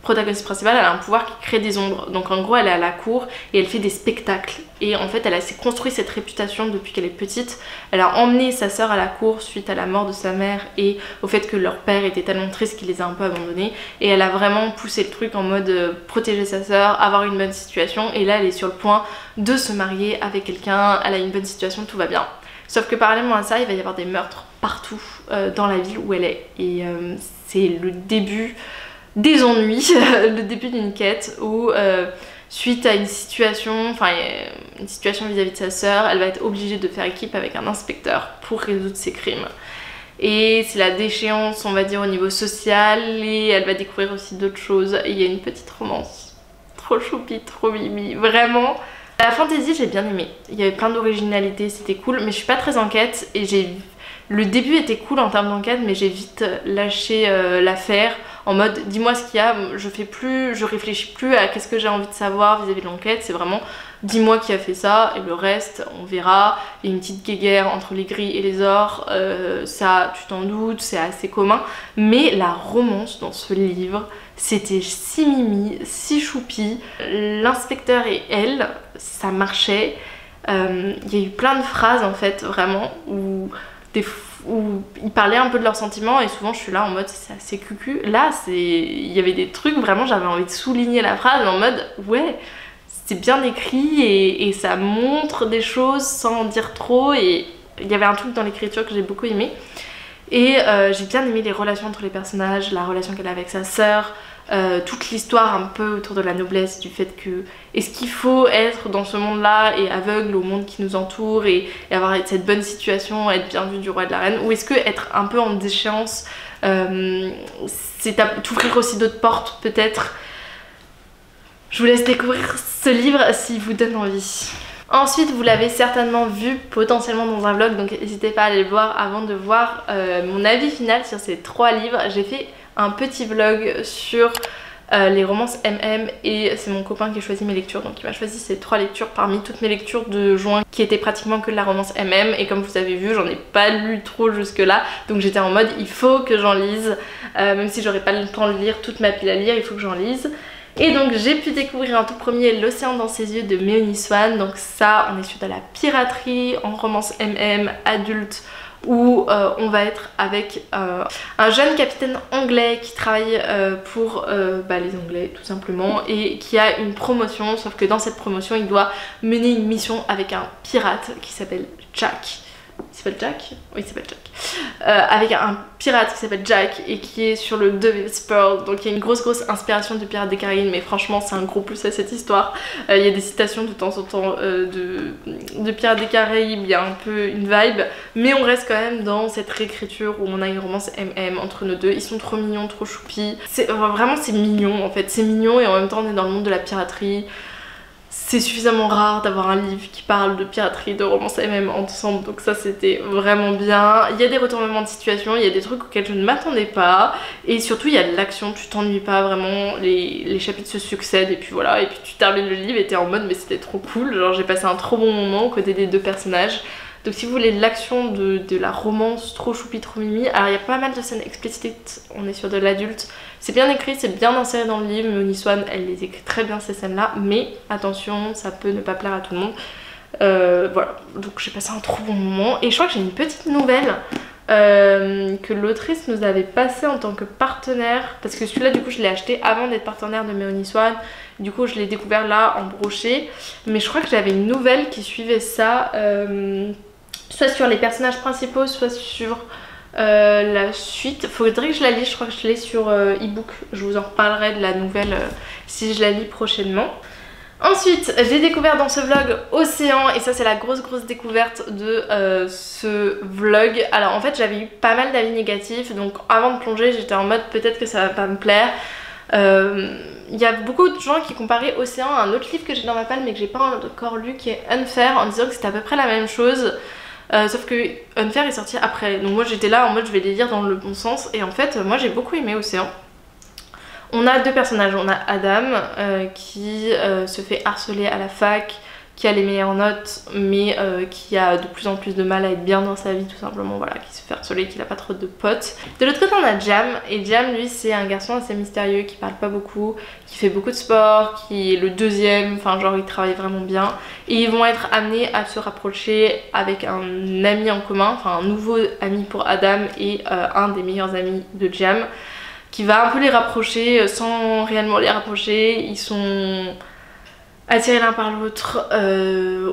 protagoniste principale, elle a un pouvoir qui crée des ombres, donc en gros elle est à la cour et elle fait des spectacles, et en fait elle s'est construit cette réputation depuis qu'elle est petite. Elle a emmené sa sœur à la cour suite à la mort de sa mère et au fait que leur père était tellement triste qu'il les a un peu abandonnés, et elle a vraiment poussé le truc en mode protéger sa sœur, avoir une bonne situation, et là elle est sur le point de se marier avec quelqu'un, elle a une bonne situation, tout va bien. Sauf que parallèlement à ça, il va y avoir des meurtres partout dans la ville où elle est. Et c'est le début des ennuis, le début d'une quête où suite à une situation, vis-à-vis de sa sœur, elle va être obligée de faire équipe avec un inspecteur pour résoudre ses crimes. Et c'est la déchéance, on va dire, au niveau social, et elle va découvrir aussi d'autres choses. Et il y a une petite romance, trop choupi, trop mimi, vraiment. La fantasy, j'ai bien aimé, il y avait plein d'originalité, c'était cool, mais je suis pas très enquête, et le début était cool en termes d'enquête, mais j'ai vite lâché l'affaire en mode dis-moi ce qu'il y a, je réfléchis plus à qu'est-ce que j'ai envie de savoir vis-à-vis de l'enquête, c'est vraiment dis-moi qui a fait ça et le reste on verra. Il y a une petite guéguerre entre les gris et les ors, ça tu t'en doutes, c'est assez commun, mais la romance dans ce livre c'était si mimi, si choupi, l'inspecteur et elle, ça marchait. Il y a eu plein de phrases en fait vraiment où ils parlaient un peu de leurs sentiments et souvent je suis là en mode c'est assez cucu. Là il y avait des trucs vraiment j'avais envie de souligner la phrase en mode ouais c'est bien écrit et ça montre des choses sans dire trop, et il y avait un truc dans l'écriture que j'ai beaucoup aimé. Et j'ai bien aimé les relations entre les personnages, la relation qu'elle a avec sa sœur, toute l'histoire un peu autour de la noblesse, du fait que est-ce qu'il faut être dans ce monde là et aveugle au monde qui nous entoure et avoir cette bonne situation, être bien vu du roi et de la reine, ou est-ce que être un peu en déchéance c'est t'ouvrir aussi d'autres portes peut-être. Je vous laisse découvrir ce livre s'il vous donne envie. Ensuite, vous l'avez certainement vu potentiellement dans un vlog, donc n'hésitez pas à aller le voir avant de voir mon avis final sur ces 3 livres. J'ai fait un petit vlog sur les romances MM et c'est mon copain qui a choisi mes lectures, donc il m'a choisi ces 3 lectures parmi toutes mes lectures de juin qui étaient pratiquement que de la romance MM, et comme vous avez vu j'en ai pas lu trop jusque là, donc j'étais en mode il faut que j'en lise, même si j'aurais pas le temps de lire toute ma pile à lire, il faut que j'en lise. Et donc j'ai pu découvrir un tout premier L'Océan dans ses yeux de Méoni Swan. Donc ça, on est sur de la piraterie en romance MM adulte où on va être avec un jeune capitaine anglais qui travaille pour les Anglais tout simplement, et qui a une promotion, sauf que dans cette promotion il doit mener une mission avec un pirate qui s'appelle Jack. Il s'appelle Jack? Oui, il s'appelle Jack. Avec un pirate qui s'appelle Jack et qui est sur le Devil's Pearl. Donc il y a une grosse inspiration du Pirates des Caraïbes, mais franchement c'est un gros plus à cette histoire. Il y a des citations de temps en temps de Pirates des Caraïbes, il y a un peu une vibe, mais on reste quand même dans cette réécriture où on a une romance MM entre nos deux. Ils sont trop mignons, trop choupis. Vraiment c'est mignon en fait, c'est mignon, et en même temps on est dans le monde de la piraterie. C'est suffisamment rare d'avoir un livre qui parle de piraterie, de romance MM ensemble, donc ça c'était vraiment bien. Il y a des retournements de situation, il y a des trucs auxquels je ne m'attendais pas, et surtout il y a de l'action, tu t'ennuies pas vraiment, les chapitres se succèdent et puis voilà, et puis tu termines le livre et t'es en mode mais c'était trop cool, genre j'ai passé un trop bon moment aux côtés des 2 personnages. Donc si vous voulez de l'action, de la romance trop choupi, trop mimi, alors il y a pas mal de scènes explicites, on est sur de l'adulte. C'est bien écrit, c'est bien inséré dans le livre, Méoni Swan elle les écrit très bien ces scènes là, mais attention, ça peut ne pas plaire à tout le monde. Voilà, donc j'ai passé un trop bon moment, et je crois que j'ai une petite nouvelle que l'autrice nous avait passée en tant que partenaire, parce que celui-là du coup je l'ai acheté avant d'être partenaire de Méoni Swan, du coup je l'ai découvert là en brochet, mais je crois que j'avais une nouvelle qui suivait ça, soit sur les personnages principaux, soit sur la suite. Faudrait que je la lise, je crois que je l'ai sur e-book, je vous en reparlerai de la nouvelle si je la lis prochainement. Ensuite, j'ai découvert dans ce vlog Océan, et ça c'est la grosse découverte de ce vlog. Alors en fait j'avais eu pas mal d'avis négatifs, donc avant de plonger j'étais en mode peut-être que ça va pas me plaire. Il y a beaucoup de gens qui comparaient Océan à un autre livre que j'ai dans ma palle mais que j'ai pas encore lu, qui est Unfair, en disant que c'était à peu près la même chose. Sauf que Unfair est sorti après, donc moi j'étais là en mode je vais les lire dans le bon sens, et en fait moi j'ai beaucoup aimé Océan. On a 2 personnages, on a Adam qui se fait harceler à la fac, qui a les meilleures notes mais qui a de plus en plus de mal à être bien dans sa vie tout simplement, voilà, qui se fait harceler, qui n'a pas trop de potes. De l'autre côté on a Jam, et Jam lui c'est un garçon assez mystérieux qui parle pas beaucoup, qui fait beaucoup de sport, qui est le 2e, enfin genre il travaille vraiment bien, et ils vont être amenés à se rapprocher avec un ami en commun, enfin un nouveau ami pour Adam et un des meilleurs amis de Jam, qui va un peu les rapprocher sans réellement les rapprocher. Ils sont attirés l'un par l'autre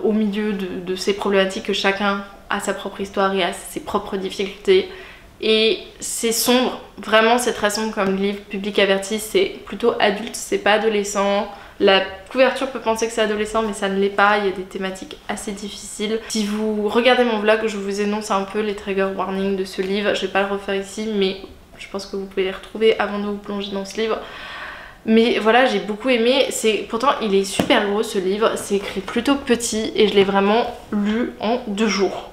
au milieu de ces problématiques que chacun a sa propre histoire et a ses propres difficultés. Et c'est sombre, vraiment c'est très sombre comme livre. Public averti, c'est plutôt adulte, c'est pas adolescent. La couverture peut penser que c'est adolescent mais ça ne l'est pas, il y a des thématiques assez difficiles. Si vous regardez mon vlog, je vous énonce un peu les trigger warnings de ce livre. Je vais pas le refaire ici mais je pense que vous pouvez les retrouver avant de vous plonger dans ce livre. Mais voilà, j'ai beaucoup aimé. Pourtant il est super gros ce livre, c'est écrit plutôt petit et je l'ai vraiment lu en 2 jours.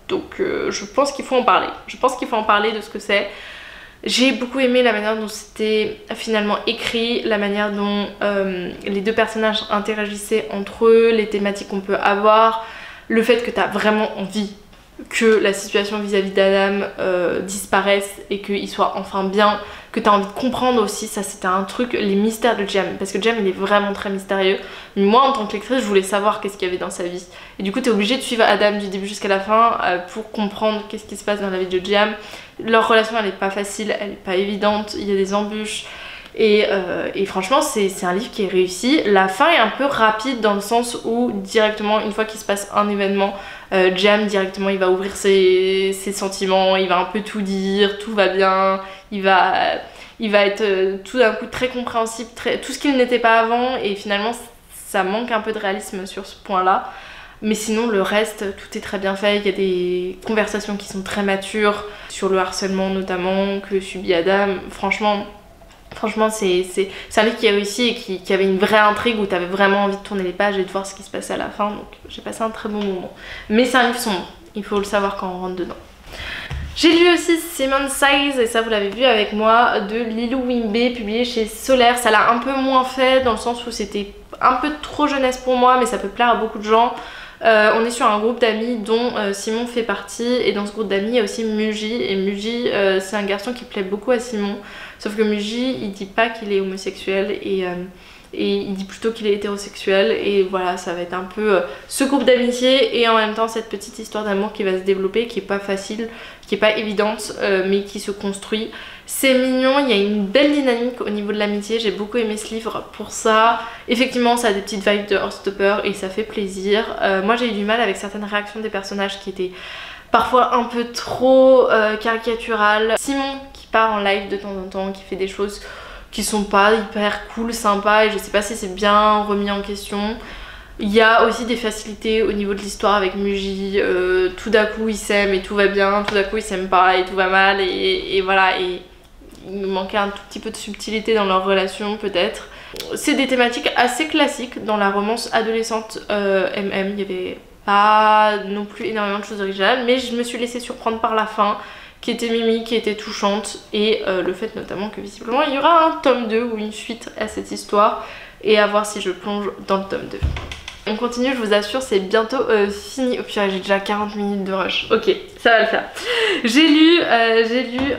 Donc je pense qu'il faut en parler. Je pense qu'il faut en parler de ce que c'est. J'ai beaucoup aimé la manière dont c'était finalement écrit, la manière dont les deux personnages interagissaient entre eux, les thématiques qu'on peut avoir, le fait que tu as vraiment envie que la situation vis-à-vis d'Adam disparaisse et qu'il soit enfin bien, que tu as envie de comprendre aussi, ça c'était un truc, les mystères de Jem, parce que Jem il est vraiment très mystérieux, mais moi en tant que lectrice je voulais savoir qu'est-ce qu'il y avait dans sa vie, et du coup tu es obligé de suivre Adam du début jusqu'à la fin pour comprendre qu'est-ce qui se passe dans la vie de Jem. Leur relation elle est pas facile, elle est pas évidente, il y a des embûches, et franchement c'est un livre qui est réussi. La fin est un peu rapide dans le sens où directement une fois qu'il se passe un événement, Jem directement il va ouvrir ses sentiments, il va un peu tout dire, tout va bien, il va être tout d'un coup très compréhensible, tout ce qu'il n'était pas avant, et finalement ça manque un peu de réalisme sur ce point là. Mais sinon le reste tout est très bien fait, il y a des conversations qui sont très matures sur le harcèlement notamment que subit Adam. Franchement c'est un livre qui a réussi et qui avait une vraie intrigue où t'avais vraiment envie de tourner les pages et de voir ce qui se passait à la fin, donc j'ai passé un très bon moment. Mais c'est un livre sombre, il faut le savoir quand on rentre dedans. J'ai lu aussi Simon Says, et ça vous l'avez vu avec moi, de Lilou Wimbe, publié chez Solaire. Ça l'a un peu moins fait dans le sens où c'était un peu trop jeunesse pour moi, mais ça peut plaire à beaucoup de gens. On est sur un groupe d'amis dont Simon fait partie, et dans ce groupe d'amis il y a aussi Muji, et Muji c'est un garçon qui plaît beaucoup à Simon, sauf que Muji il dit pas qu'il est homosexuel et il dit plutôt qu'il est hétérosexuel, et voilà ça va être un peu ce groupe d'amitié et en même temps cette petite histoire d'amour qui va se développer, qui est pas facile, qui est pas évidente mais qui se construit. C'est mignon, il y a une belle dynamique au niveau de l'amitié, j'ai beaucoup aimé ce livre pour ça. Effectivement ça a des petites vibes de Heartstopper et ça fait plaisir. Moi j'ai eu du mal avec certaines réactions des personnages qui étaient parfois un peu trop caricaturales. Simon qui part en live de temps en temps, qui fait des choses qui sont pas hyper cool, sympas, et je sais pas si c'est bien remis en question. Il y a aussi des facilités au niveau de l'histoire avec Muji, tout d'un coup ils s'aiment et tout va bien, tout d'un coup ils s'aiment pas et tout va mal, et voilà, et il manquait un tout petit peu de subtilité dans leur relation peut-être. C'est des thématiques assez classiques dans la romance adolescente MM, il y avait pas non plus énormément de choses originales, mais je me suis laissée surprendre par la fin, qui était mimi, qui était touchante, et le fait notamment que visiblement il y aura un tome 2 ou une suite à cette histoire, et à voir si je plonge dans le tome 2. On continue, je vous assure, c'est bientôt fini. Oh purée, j'ai déjà 40 minutes de rush. Ok, ça va le faire. J'ai lu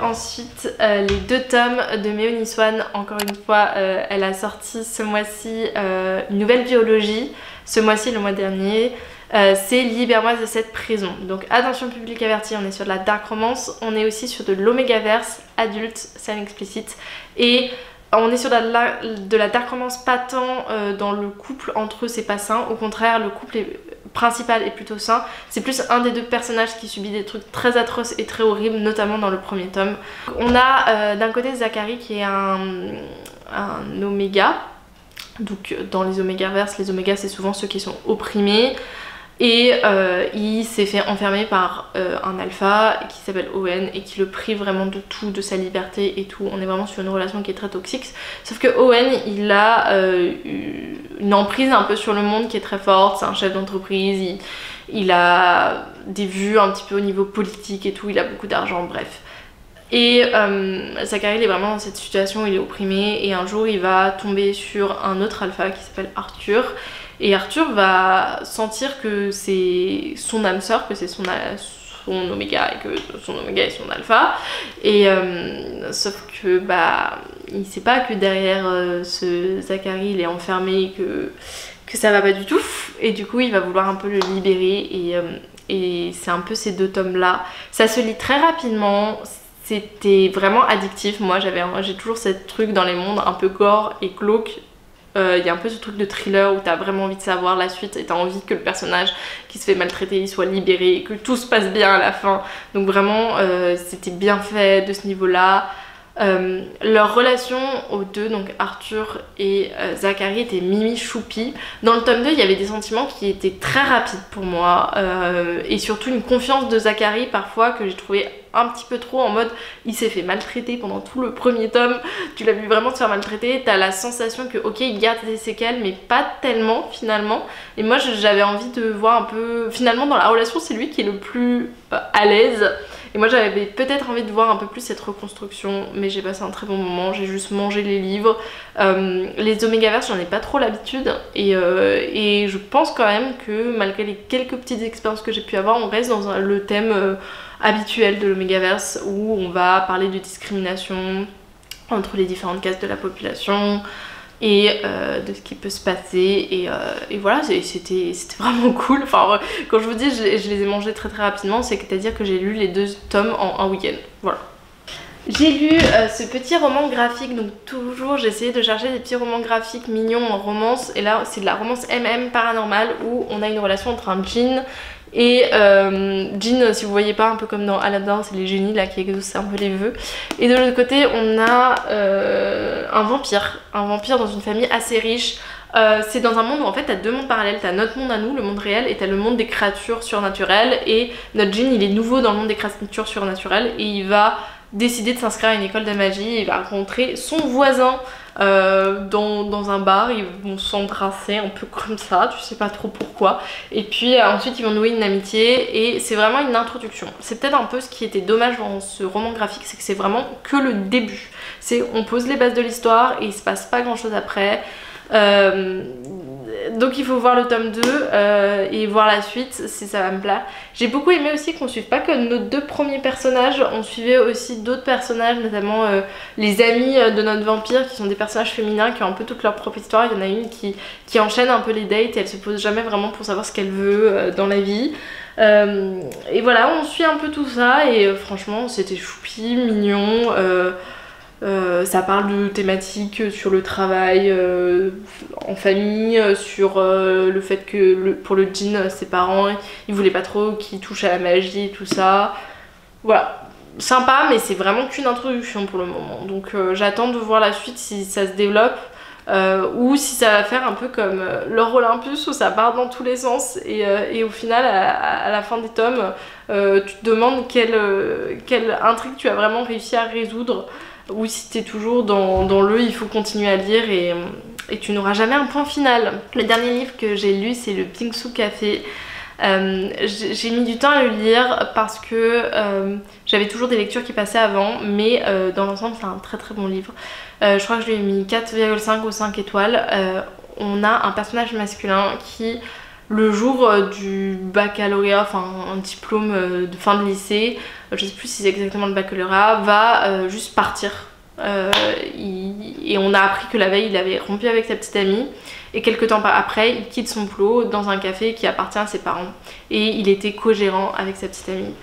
ensuite les 2 tomes de Méonie Swan. Encore une fois, elle a sorti ce mois-ci une nouvelle biologie. Ce mois-ci, le mois dernier. C'est Libère-moi de cette prison. Donc attention public averti, on est sur de la dark romance. On est aussi sur de l'omégaverse, adulte, scène explicite. Et on est sur de la dark romance pas tant dans le couple entre eux, c'est pas sain. Au contraire, le couple principal est plutôt sain. C'est plus un des 2 personnages qui subit des trucs très atroces et très horribles, notamment dans le premier tome. On a d'un côté Zachary qui est un oméga. Donc dans les omégaverses, les omégas c'est souvent ceux qui sont opprimés. Et il s'est fait enfermer par un alpha qui s'appelle Owen et qui le prive vraiment de tout, de sa liberté et tout. On est vraiment sur une relation qui est très toxique. Sauf que Owen il a une emprise un peu sur le monde qui est très forte. C'est un chef d'entreprise, il a des vues un petit peu au niveau politique et tout, il a beaucoup d'argent, bref. Et Zachary il est vraiment dans cette situation où il est opprimé, et un jour il va tomber sur un autre alpha qui s'appelle Arthur. Et Arthur va sentir que c'est son âme sœur, que c'est son oméga, et que son oméga est son alpha. Et sauf que bah il sait pas que derrière ce Zachary il est enfermé, que ça va pas du tout. Et du coup il va vouloir un peu le libérer, et c'est un peu ces 2 tomes là. Ça se lit très rapidement. C'était vraiment addictif. Moi j'ai toujours ce truc dans les mondes un peu gore et glauque. Il y a un peu ce truc de thriller où t'as vraiment envie de savoir la suite et t'as envie que le personnage qui se fait maltraiter il soit libéré et que tout se passe bien à la fin. Donc vraiment c'était bien fait de ce niveau-là. Leur relation aux deux, donc Arthur et Zachary, était mimi choupi. Dans le tome 2 il y avait des sentiments qui étaient très rapides pour moi et surtout une confiance de Zachary parfois que j'ai trouvé un petit peu trop en mode il s'est fait maltraiter pendant tout le premier tome, tu l'as vu vraiment se faire maltraiter, t'as la sensation que ok il garde des séquelles mais pas tellement finalement, et moi j'avais envie de voir un peu, finalement dans la relation c'est lui qui est le plus à l'aise. Et moi j'avais peut-être envie de voir un peu plus cette reconstruction, mais j'ai passé un très bon moment, j'ai juste mangé les livres. Les Omegaverse j'en ai pas trop l'habitude et je pense quand même que malgré les quelques petites expériences que j'ai pu avoir, on reste dans le thème habituel de l'Omegaverse où on va parler de discrimination entre les différentes castes de la population et de ce qui peut se passer et voilà, c'était vraiment cool. Enfin quand je vous dis je les ai mangés très rapidement, c'est à dire que j'ai lu les 2 tomes en un week-end, voilà. J'ai lu ce petit roman graphique, donc toujours j'ai essayé de chercher des petits romans graphiques mignons en romance, et là c'est de la romance MM paranormale où on a une relation entre un djinn et Jean, si vous voyez pas, un peu comme dans Aladdin, c'est les génies là qui exaucent un peu les vœux. Et de l'autre côté on a un vampire dans une famille assez riche. C'est dans un monde où en fait t'as 2 mondes parallèles, t'as notre monde à nous, le monde réel, et t'as le monde des créatures surnaturelles, et notre Jean il est nouveau dans le monde des créatures surnaturelles et il va décider de s'inscrire à une école de magie, et il va rencontrer son voisin dans un bar, ils vont s'embrasser un peu comme ça, tu sais pas trop pourquoi, et puis ensuite ils vont nouer une amitié, et c'est vraiment une introduction. C'est peut-être un peu ce qui était dommage dans ce roman graphique, c'est que c'est vraiment que le début, on pose les bases de l'histoire et il se passe pas grand chose après. Donc il faut voir le tome 2 et voir la suite si ça va me plaire. J'ai beaucoup aimé aussi qu'on suive pas que nos 2 premiers personnages, on suivait aussi d'autres personnages, notamment les amis de notre vampire qui sont des personnages féminins qui ont un peu toute leur propre histoire. Il y en a une qui enchaîne un peu les dates et elle se pose jamais vraiment pour savoir ce qu'elle veut dans la vie. Et voilà, on suit un peu tout ça et franchement c'était choupi, mignon. Ça parle de thématiques sur le travail en famille, sur le fait que pour le djinn, ses parents ils voulaient pas trop qu'il touche à la magie et tout ça. Voilà, sympa, mais c'est vraiment qu'une introduction pour le moment, donc j'attends de voir la suite si ça se développe ou si ça va faire un peu comme l'Or Olympus où ça part dans tous les sens et au final à la fin des tomes tu te demandes quelle intrigue tu as vraiment réussi à résoudre, ou si t'es toujours dans le il faut continuer à lire et tu n'auras jamais un point final. Le dernier livre que j'ai lu c'est le Bingsu Café. J'ai mis du temps à le lire parce que j'avais toujours des lectures qui passaient avant, mais dans l'ensemble c'est un très bon livre. Je crois que je lui ai mis 4,5 ou 5 étoiles. On a un personnage masculin qui, le jour du baccalauréat, enfin un diplôme de fin de lycée, je sais plus si c'est exactement le baccalauréat, va juste partir. Et on a appris que la veille il avait rompu avec sa petite amie, et quelques temps après il quitte son boulot dans un café qui appartient à ses parents, et il était co-gérant avec sa petite amie.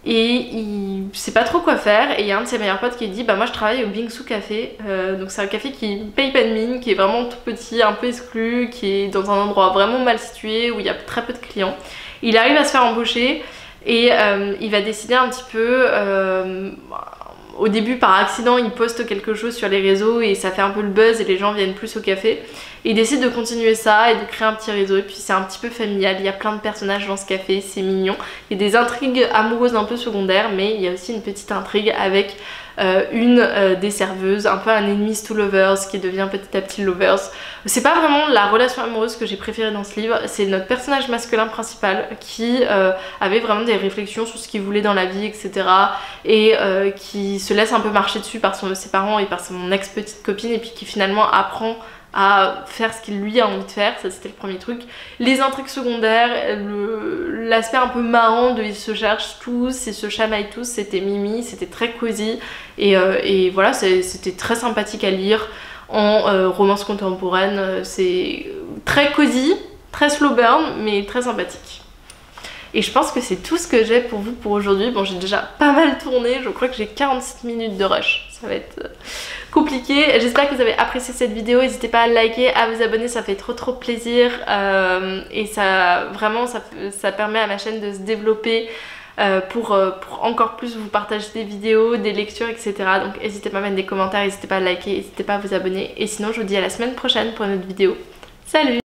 Et il sait pas trop quoi faire, et il y a un de ses meilleurs potes qui dit bah moi je travaille au Bingsu Café, donc c'est un café qui paye pas de mine, qui est vraiment tout petit, un peu exclu, qui est dans un endroit vraiment mal situé où il y a très peu de clients. Il arrive à se faire embaucher et il va décider un petit peu, au début par accident il poste quelque chose sur les réseaux et ça fait un peu le buzz et les gens viennent plus au café. Et il décide de continuer ça et de créer un petit réseau, et puis c'est un petit peu familial, il y a plein de personnages dans ce café, c'est mignon. Il y a des intrigues amoureuses un peu secondaires, mais il y a aussi une petite intrigue avec une des serveuses, un peu un enemies to lovers qui devient petit à petit lovers. C'est pas vraiment la relation amoureuse que j'ai préférée dans ce livre, c'est notre personnage masculin principal qui avait vraiment des réflexions sur ce qu'il voulait dans la vie, etc. Et qui se laisse un peu marcher dessus par ses parents et par son ex-petite copine, et puis qui finalement apprend à faire ce qu'il lui a envie de faire, ça c'était le premier truc. Les intrigues secondaires, l'aspect un peu marrant de ils se cherchent tous, ils se chamaillent tous, c'était mimi, c'était très cosy et voilà, c'était très sympathique à lire en romance contemporaine. C'est très cosy, très slow burn, mais très sympathique. Et je pense que c'est tout ce que j'ai pour vous pour aujourd'hui. Bon, j'ai déjà pas mal tourné, je crois que j'ai 47 minutes de rush, ça va être compliqué. compliqué. J'espère que vous avez apprécié cette vidéo. N'hésitez pas à liker, à vous abonner, ça fait trop plaisir. Et ça vraiment ça permet à ma chaîne de se développer. Pour encore plus vous partager des vidéos, des lectures, etc. Donc n'hésitez pas à mettre des commentaires, n'hésitez pas à liker, n'hésitez pas à vous abonner. Et sinon je vous dis à la semaine prochaine pour une autre vidéo. Salut!